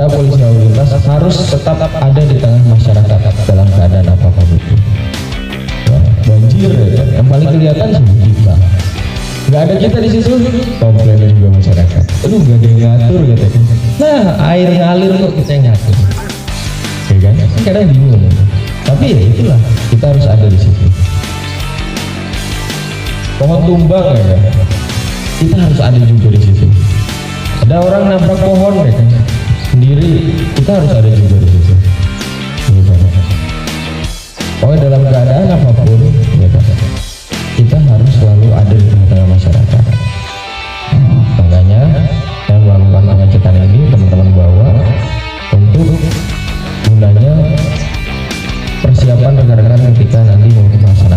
kita polisi lalu lintas harus tetap ada di tengah masyarakat dalam keadaan apapun itu. Ya, banjir ya, yang paling kelihatan sih kita. Nggak ada kita di situ, komplain juga masyarakat. Aduh, nggak ada yang ngatur gitu. Nah, air ngalir kok kita yang ngatur. Ya kan? Kadang bingung. Tapi ya itulah, kita harus ada di situ. Pohon tumbang ya kan? Kita harus ada juga di situ. Ada orang nabrak pohon ya kan? Sendiri, kita harus ada juga di situ. Ya kan? Pokoknya dalam keadaan apapun, ya kan? Kita harus selalu ada di tengah-tengah masyarakat. Makanya saya melakukan pengecekan ini, teman-teman bawa untuk gunanya persiapan rekan-rekan ketika nanti mau melaksanakan